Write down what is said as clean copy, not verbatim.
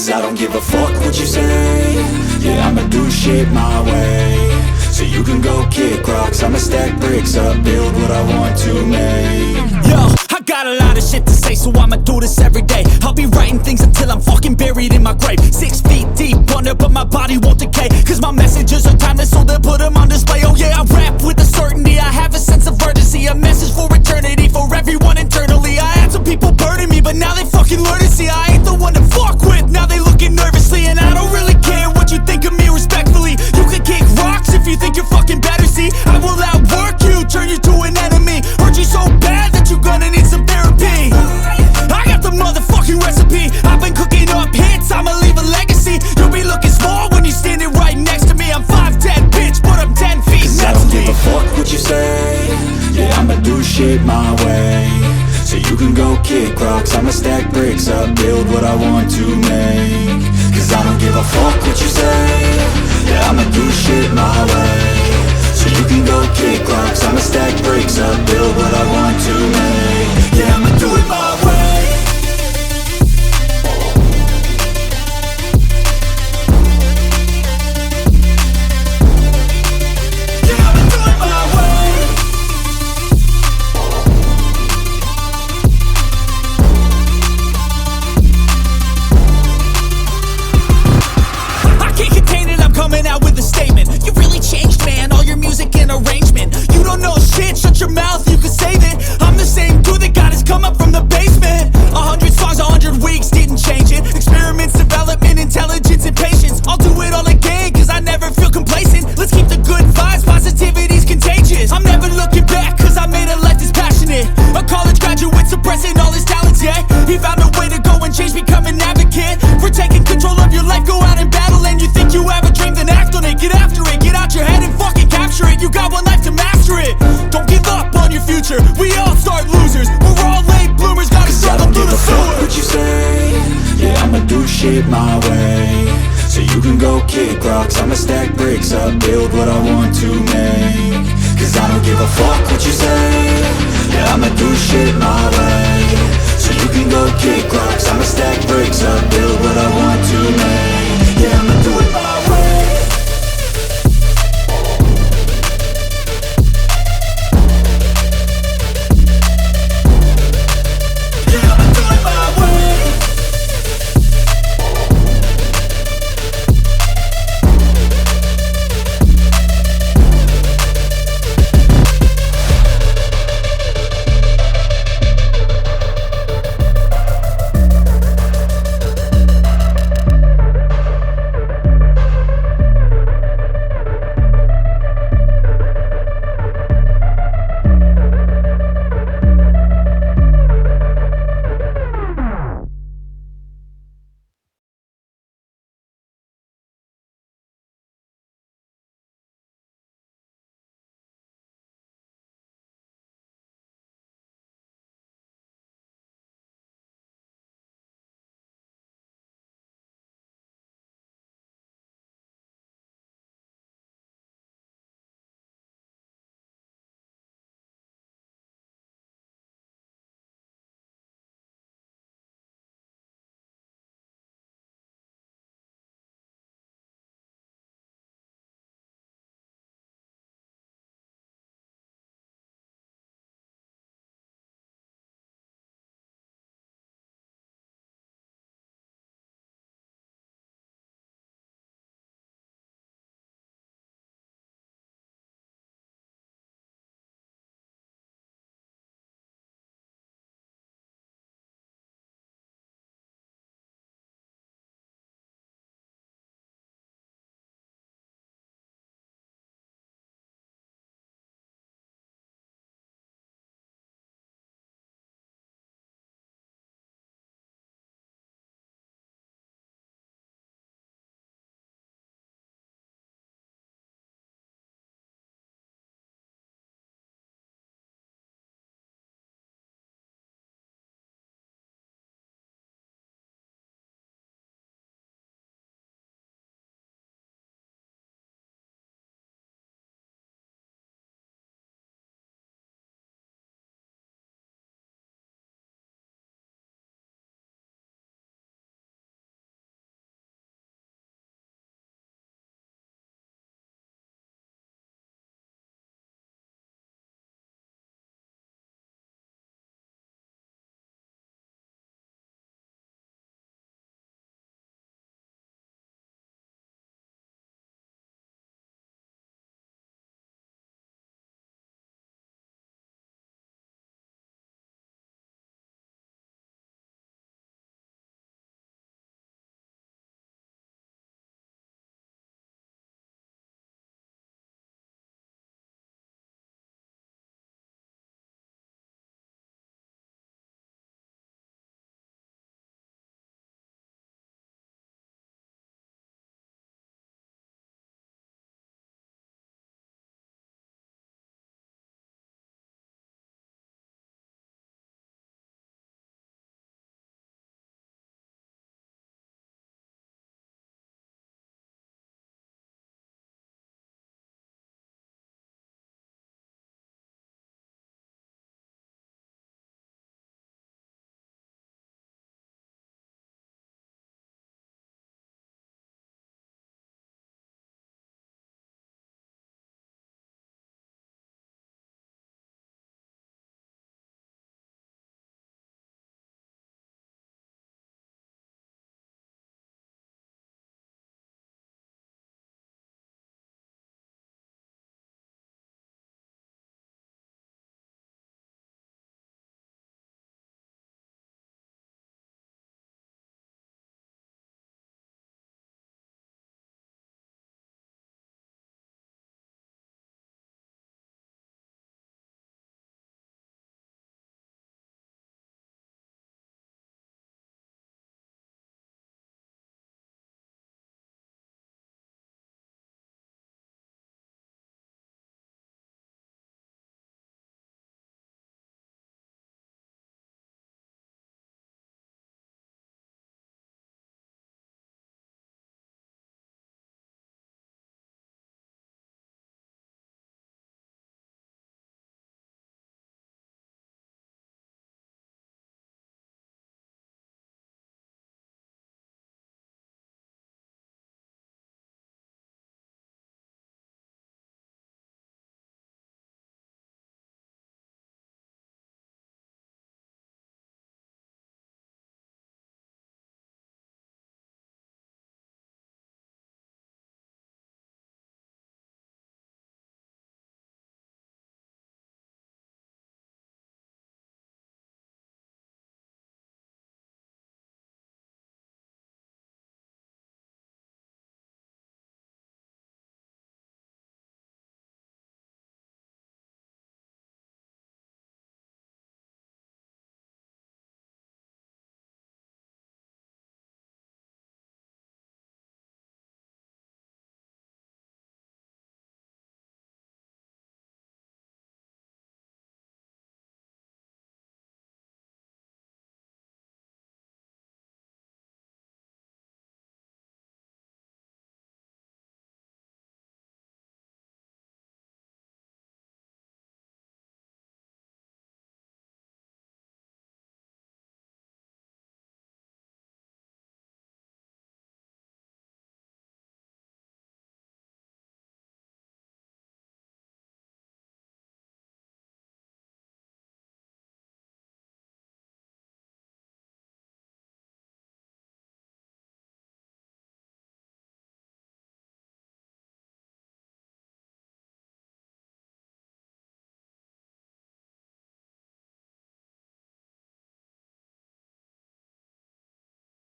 Cause I don't give a fuck what you say. Yeah, I'ma do shit my way. So you can go kick rocks, I'ma stack bricks up, build what I want to make. Yo, I got a lot of shit to say, so I'ma do this every day. I'll be writing things until I'm fucking buried in my grave. 6 feet deep under, but my body won't decay. Cause my messages are timeless, so they'll put them on display. Oh yeah, I rap with a certainty, I have a sense of urgency. A message for eternity, for everyone internally. I had some people burning me, but now they fucking learn to see I ain't the one to fuck with, now they looking nervously. And I don't really care what you think of me, respectfully. You can kick rocks if you think you're fucking better, see. I will outwork you, turn you to an enemy. Hurt you so bad that you're gonna need some therapy. I got the motherfucking recipe, I've been cooking up hits, I'ma leave a legacy. You'll be looking small when you're standing right next to me. I'm 5'10", bitch, but I'm 10 feet Cause next to me. I don't give a fuck what you say. Yeah, I'ma do shit my way. So you can go kick rocks, I'ma stack bricks up, build what I want to make. Cause I don't give a fuck what you say. Yeah, I'ma do shit my way. So you can go kick rocks, I'ma stack bricks up, build what I want to make. Yeah, I'ma do it my way. Coming out with a statement. You really changed, man, all your music and arrangement. You don't know shit, shut your mouth, you can save it. I'm the same dude that got his come up from the basement. 100 songs, 100 weeks, didn't change it. Experiments, development, intelligence, and patience. I'll do it all again, cause I never feel complacent. Let's keep the good vibes, positivity's contagious. I'm never looking back, cause I made a life that's passionate. A college graduate suppressing all his talents, yeah. He found a way to go and change, become an advocate. For taking control of your life, go out and battle. And you think you have a dream, then act on it. Get after it, get out your head and fucking capture it. You got one life to master it. Don't give up on your future, we all start losers. We're all late bloomers, gotta struggle through the sewer. What you say? Yeah, I'ma do shit my way. So you can go kick rocks, I'ma stack bricks up, build what I want to make. Cause I don't give a fuck what you say. Yeah, I'ma do shit my